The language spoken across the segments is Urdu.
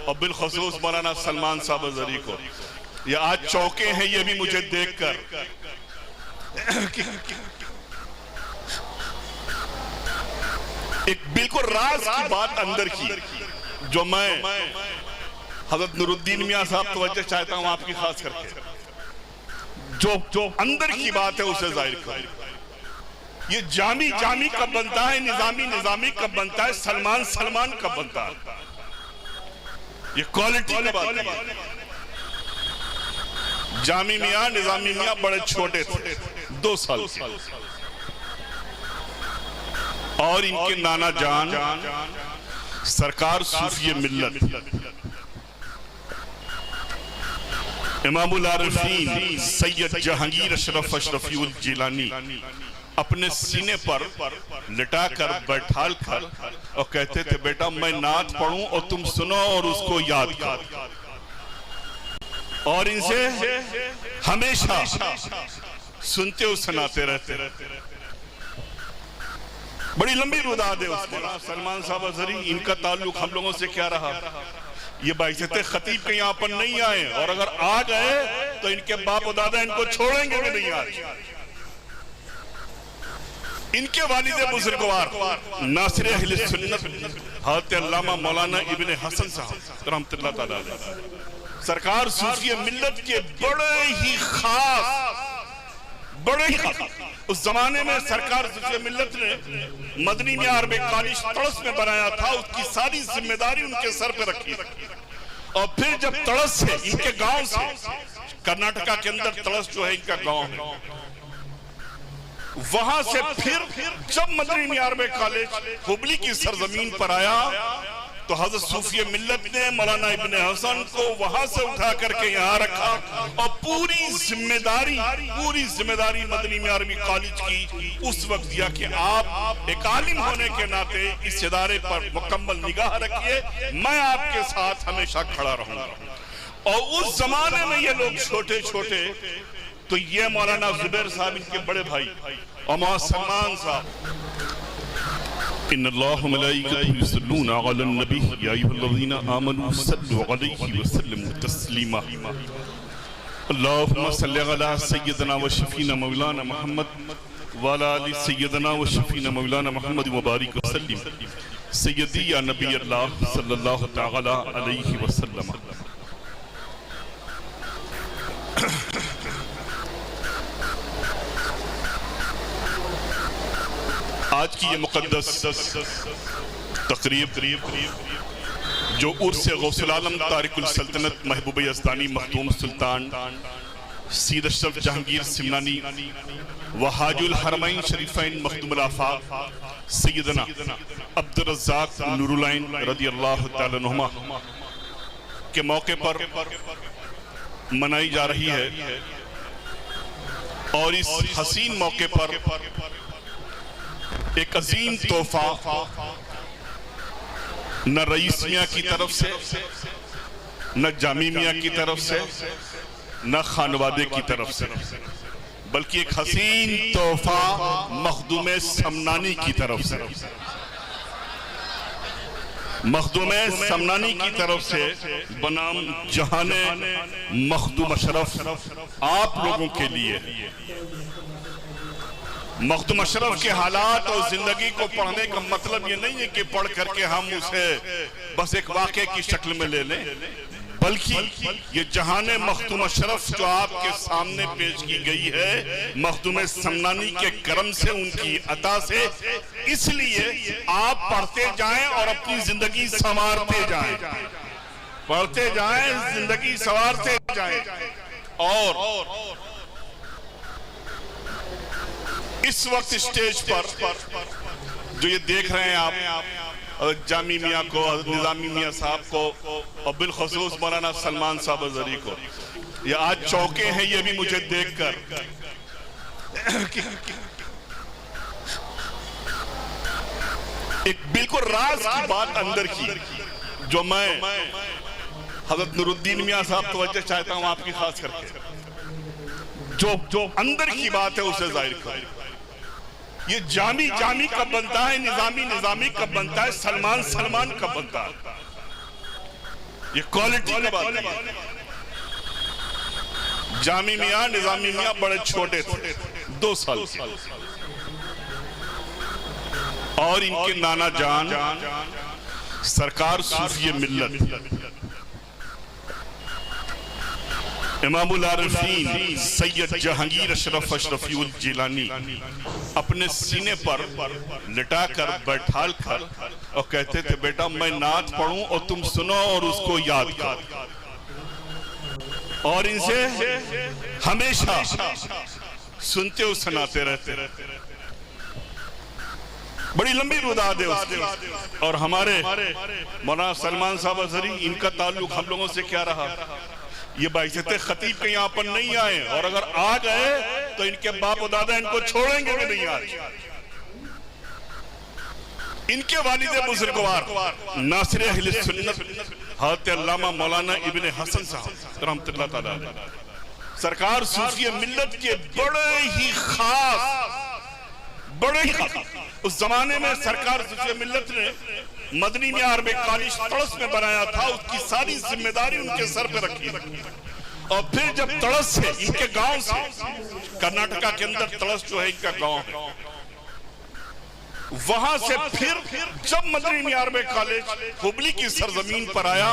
اور بالخصوص مولانا سلمان صاحب زری کو، یہ آج چوکے ہیں یہ بھی مجھے دیکھ کر ایک بالکل راز کی بات اندر کی جو میں حضرت نور الدین میاں صاحب توجہ چاہتا ہوں آپ کی خاص کر کے، جو اندر کی بات ہے اسے ظاہر کریں۔ یہ جامی کب بنتا ہے، نظامی کب بنتا ہے، سلمان کب بنتا ہے، یہ کوالٹی کی بات ہے۔ جامی میاں نظامی میاں بڑے چھوٹے تھے، 2 سال کے، اور ان کے نانا جان سرکار صوفی ملت امام العارفین سید جہانگیر اشرفی الجیلانی اپنے سینے پر لٹا کر بیٹھال کر اور کہتے تھے بیٹا میں نعت پڑھوں اور تم سنو اور اس کو یاد کرو، اور ان سے ہمیشہ سنتے اور سناتے رہتے۔ بڑی لمبی روداد ہے اس کے۔ سلمان صاحب زری ان کا تعلق ہم لوگوں سے کیا رہا؟ یہ باعث خطیب کے یہاں پر نہیں آئے، اور اگر آ گئے تو ان کے باپ و دادا ان کو چھوڑیں گے کہ نہیں آئے۔ ان کے والد بزرگوار ناصر اہل سنت حضرت علامہ مولانا ابن حسن صاحب رحمت اللہ تعالیٰ علیہ، سرکار صوفی ملت کے بڑے ہی خاص اس زمانے میں سرکار صوفی ملت نے مدنی میں عرب کالج تڑس میں بنایا تھا، اس کی ساری ذمہ داری ان کے سر پہ رکھی، اور پھر جب تڑس سے ان کے گاؤں سے، کرناٹکا کے اندر تڑس جو ہے ان کا گاؤں ہے، وہاں سے پھر جب مدنی میں عرب کالج ہبلی کی سرزمین پر آیا تو حضرت صوفی ملت نے مولانا ابن حسن کو وہاں سے اٹھا کر کے یہاں رکھا، اور پوری ذمہ داری مدنی میں عربی کالج کی اس وقت دیا کہ آپ ایک عالم ہونے کے ناطے اس ادارے پر مکمل نگاہ رکھیے، میں آپ کے ساتھ ہمیشہ کھڑا رہوں گا۔ اور اس زمانے میں یہ لوگ چھوٹے تو یہ مولانا زبیر صاحب ان کے بڑے بھائی اور مولانا سلمان صاحب، ان اللہ و ملائکتہ یصلون علی النبی یا ایھا الذین آمنوا صلوا علیہ وسلموا تسلیما، اللہم صلی علی سیدنا و شفینا مولانا محمد وعلی آل سیدنا و شفینا مولانا محمد مبارک وسلم، سیدی یا نبی اللہ صلی اللہ تعالی علیہ وسلم۔ آج کی یہ مقدس تقریب جو عرس غوث العالم تارک السلطنت محبوب یزدانی مخدوم سلطان سید اشرف جہانگیر سمنانی وحاج الحرمین شریفین مخدوم الآفاق سیدنا عبد الرزاق نور العین رضی اللہ تعالیٰ عنہما کے موقع پر منائی جا رہی ہے، اور اس حسین موقع پر ایک عظیم تحفہ نہ رئیس میاں کی طرف سے، نہ جامی میاں کی طرف سے، نہ خانوادے کی طرف سے، بلکہ ایک حسین تحفہ مخدوم سمنانی کی طرف سے، مخدوم سمنانی کی طرف سے بنام جہان مخدوم اشرف آپ لوگوں کے لیے۔ مخدوم اشرف کے حالات اور زندگی کو پڑھنے کا مطلب یہ نہیں ہے کہ پڑھ کر کے ہم اسے بس ایک واقعے کی شکل میں لے لیں، بلکہ یہ جہان مخدوم اشرف جو آپ کے سامنے پیش کی گئی ہے مخدوم سمنانی کے کرم سے، ان کی عطا سے، اس لیے آپ پڑھتے جائیں اور اپنی زندگی سنوارتے جائیں، پڑھتے جائیں، زندگی سنوارتے جائیں۔ اور اس وقت اسٹیج پر جو یہ دیکھ رہے ہیں آپ، جامی میاں کو، نظامی میاں صاحب کو، اور بالخصوص مولانا سلمان صاحب زری کو، یہ آج چوکے ہیں یہ بھی مجھے دیکھ کر ایک بالکل راز کی بات اندر کی جو میں حضرت نور الدین میاں صاحب توجہ چاہتا ہوں آپ کی خاص کر کے، جو اندر کی بات ہے اسے ظاہر کریں۔ یہ جامی کب بنتا ہے، نظامی کب بنتا ہے، سلمان کب بنتا ہے، یہ کوالٹی کا بات ہے۔ جامی میاں نظامی میاں بڑے چھوٹے تھے، 2 سال سے، اور ان کے نانا جان سرکار صوفی ملت امام العارفین سید جہانگیر اشرف اشرفی الجیلانی اپنے سینے پر لٹا کر بیٹھال کر اور کہتے تھے بیٹا میں نعت پڑھوں اور تم سنو اور اس کو یاد کرو، اور ان سے ہمیشہ سنتے اور سناتے رہتے۔ بڑی لمبی روداد ہے اس کی۔ اور ہمارے مولانا سلمان صاحب اظہری، ان کا تعلق ہم لوگوں سے کیا رہا؟ یہ باعثت خطیب کے یہاں پر نہیں آئے، اور اگر آ گئے تو ان کے باپ و دادا ان کو چھوڑیں گے کہ نہیں آج۔ ان کے والد بزرگوار ناصر اہل سنت حضرت علامہ مولانا ابن حسن صاحب رحمت اللہ تعالیٰ سرکار صوفی ملت کے بڑے ہی خاص اس زمانے میں سرکار صوفی ملت نے مدنی میں عربک کالج تڑس میں بنایا تھا، اس کی ساری ذمہ داری ان کے سر پہ رکھی، اور پھر جب تڑس سے ان کے گاؤں سے، کرناٹکا کے اندر تڑس جو ہے ان کا گاؤں ہے، وہاں سے پھر جب مدنی میں عربک کالج ہبلی کی سرزمین پر آیا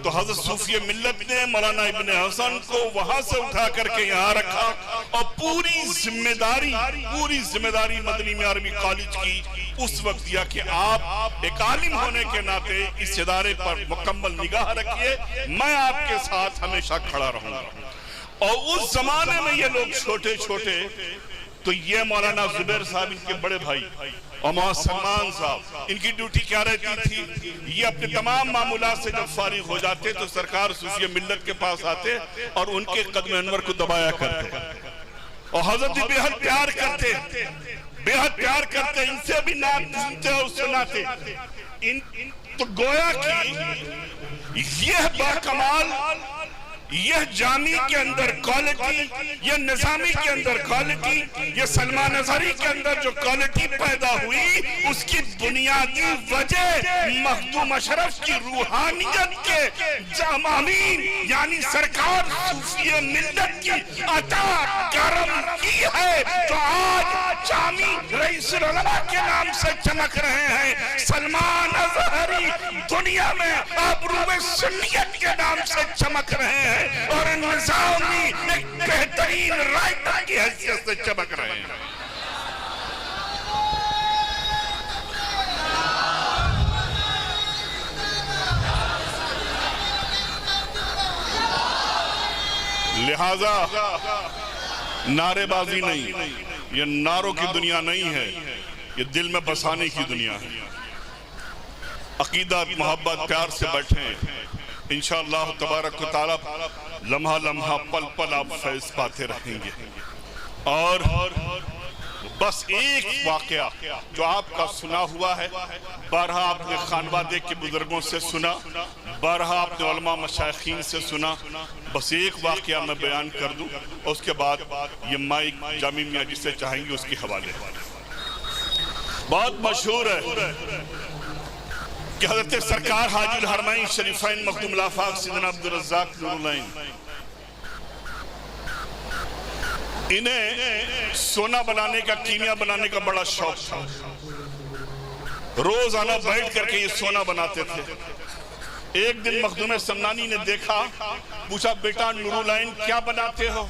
تو حضرت صوفی ملت نے مولانا ابن حسن کو وہاں سے اٹھا کر کے یہاں رکھا، اور پوری ذمہ داری مدنی میں عربک کالج کی اس وقت دیا کہ آپ ایک عالم ہونے کے ناطے اس ادارے پر مکمل نگاہ رکھیے، میں آپ کے ساتھ ہمیشہ کھڑا رہوں گا۔ اور اس زمانے میں یہ لوگ چھوٹے چھوٹے، تو یہ مولانا زبیر صاحب ان کے بڑے بھائی اور مولانا سلمان صاحب، ان کی ڈیوٹی کیا رہتی تھی؟ یہ اپنے تمام معمولات سے جب فارغ ہو جاتے تو سرکار صوفی ملت کے پاس آتے اور ان کے قدم انور کو دبایا کرتے، اور حضرت بے حد پیار کرتے، ان سے بھی نعت سنتے اور سناتے۔ تو گویا کہ یہ باکمال، یہ جامی کے اندر کوالٹی، یہ نظامی کے اندر کوالٹی، یہ سلمان اظہری کے اندر جو کوالٹی پیدا ہوئی، اس کی بنیادی وجہ مخدوم اشرف کی روحانیت کے امین یعنی سرکار صوفی ملت کی عطا کرم کی ہے، جو آج جامی رئیس العلماء کے نام سے چمک رہے ہیں۔ سلمان اظہری دنیا میں آبروئے سنیت کے نام سے چمک رہے ہیں، اور نظامی ایک بہترین رائٹر کی حیثیت سے چمک رہے ہیں۔ لہذا نعرے بازی نہیں، یہ نعروں کی دنیا نہیں ہے، یہ دل میں بسانے کی دنیا ہے۔ عقیدت، محبت، پیار سے بیٹھیں، انشاءاللہ تبارک و تعالی لمحہ لمحہ پل پل آپ فیض پاتے رہیں گے۔ اور بس ایک واقعہ جو آپ کا سنا ہوا ہے، بارہا آپ نے خانوادے کے بزرگوں سے سنا، بارہا آپ نے علماء مشائخین سے سنا، بس ایک واقعہ میں بیان کر دوں، اور اس کے بعد یہ مائک جامی میاں جسے چاہیں گے اس کی حوالے۔ بہت مشہور ہے کہ حضرت سرکار حاجی الحرمین شریفین مخدوم الآفاق سیدنا عبدالرزاق نورالعین، انہیں سونا بنانے کا، کیمیا بنانے کا بڑا شوق تھا۔ روزانہ بیٹھ کر کے یہ سونا بناتے تھے۔ ایک دن مخدوم سمنانی نے دیکھا، پوچھا بیٹا نورالعین کیا بناتے ہو؟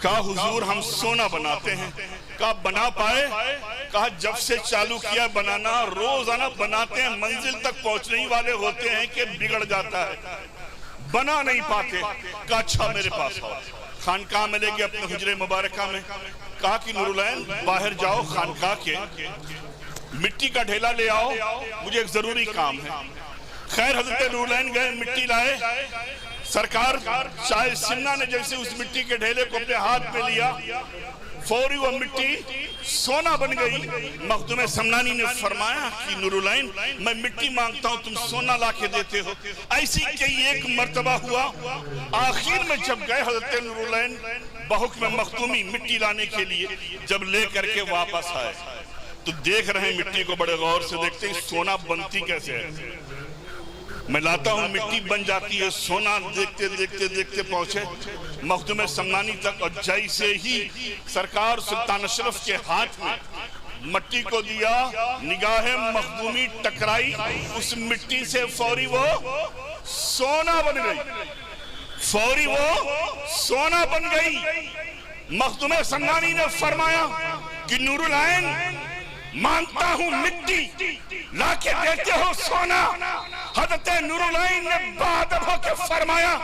کہا حضور ہم سونا بناتے ہیں۔ کہا بنا پائے؟ کہا جب سے چالو کیا بنانا، روزانہ بناتے ہیں، منزل تک پہنچنے ہی والے ہوتے ہیں کہ بگڑ جاتا ہے، بنا نہیں پاتے۔ کہا اچھا میرے پاس آؤ۔ خانقاہ میں لے گئے اپنے حجرے مبارکہ میں، کہا کہ نورالعین باہر جاؤ خانقاہ کے، مٹی کا ڈھیلا لے آؤ، مجھے ایک ضروری کام ہے۔ خیر حضرت نورالعین گئے، مٹی لائے، سرکار شاہ سنہ نے جیسے اس مٹی کے ڈھیلے کو اپنے ہاتھ میں لیا، فوری وہ مٹی سونا بن گئی۔ مخدوم سمنانی نے فرمایا کہ نورالعین میں مٹی مانگتا ہوں، تم سونا لا کے دیتے ہو۔ ایسی کئی ایک مرتبہ ہوا، آخر میں جب گئے حضرت نورالعین بحکم مخدومی مٹی لانے کے لیے، جب لے کر کے واپس آئے تو دیکھ رہے ہیں مٹی کو، بڑے غور سے دیکھتے ہیں سونا بنتی کیسے ہے۔ میں لاتا ہوں مٹی بن جاتی ہے سونا دیکھتے دیکھتے دیکھتے پہنچے مخدوم سمنانی تک اور جیسے ہی سرکار سلطان اشرف کے ہاتھ میں مٹی کو دیا نگاہ مخدومی ٹکرائی اس مٹی سے فوری وہ سونا بن گئی فوری وہ سونا بن گئی مخدوم سمنانی نے فرمایا کہ نور العین مانگتا ہوں مٹی لا کے دیتے ہو سونا حضرت نور العین نے بادب ہو کے فرمایا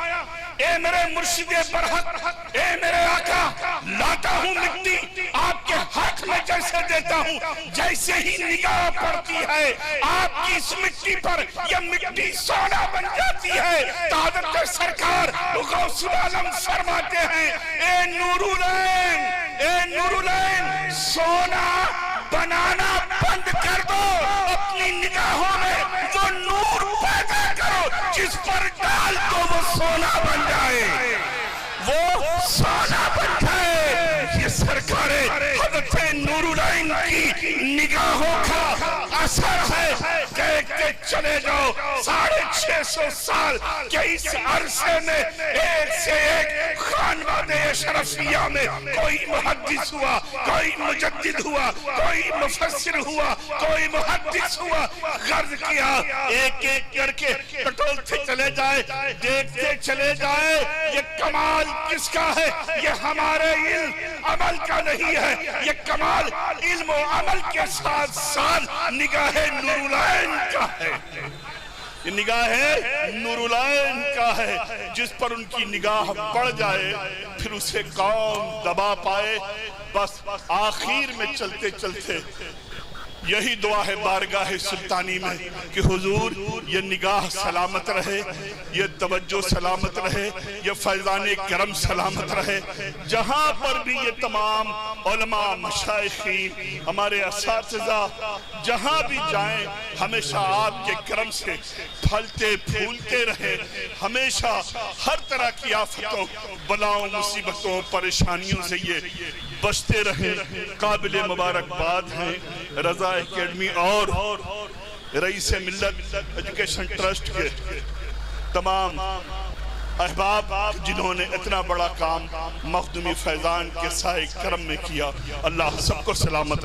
اے میرے مرشد برحق اے میرے آقا لاتا ہوں مٹی آپ کے ہاتھ میں جیسے دیتا ہوں جیسے ہی نگاہ پڑتی ہے آپ کی اس مٹی پر یہ مٹی سونا بن جاتی ہے تو حضرت سرکار غوث العالم فرماتے ہیں اے نور العین سونا بنانا بند کر دو اپنی نگاہوں میں وہ نور پیدا کرو جس پر ڈال دو وہ سونا بن جائے وہ سونا بن جائے یہ سرکار حضرت نور العین کی نگاہوں کا اثر ہے دیکھتے چلے جاؤ 650 سال کے اس عرصے میں ایک سے ایک خانواد اشرفیہ میں کوئی محدث ہوا کوئی مجدد ہوا کوئی مفسر ہوا کوئی محدث ہوا غرض کیا ایک ایک کر کے ٹٹولتے چلے جائے دیکھتے چلے جائے یہ کمال کس کا ہے یہ ہمارے علم عمل کا نہیں ہے یہ کمال علم و عمل کے ساتھ ساتھ نگاہ نور العین کا ہے یہ نگاہ نور العین کا ہے جس پر ان کی نگاہ پڑ جائے پھر اسے کون دبا پائے بس آخر میں چلتے چلتے یہی دعا ہے بارگاہ سلطانی میں کہ حضور یہ نگاہ سلامت رہے یہ توجہ سلامت رہے یہ فیضان کرم سلامت رہے جہاں پر بھی یہ تمام علماء مشائخین ہمارے اساتذہ جہاں بھی جائیں ہمیشہ آپ کے کرم سے پھلتے پھولتے رہے ہمیشہ ہر طرح کی آفتوں بلاؤں مصیبتوں پریشانیوں سے یہ بچتے رہے قابل مبارکباد ہیں رضا اکیڈمی اور رئیس ملت ایجوکیشن ٹرسٹ کے تمام احباب جنہوں نے اتنا بڑا کام مخدومی فیضان کے سائے کرم میں کیا اللہ سب کو سلامت رکھے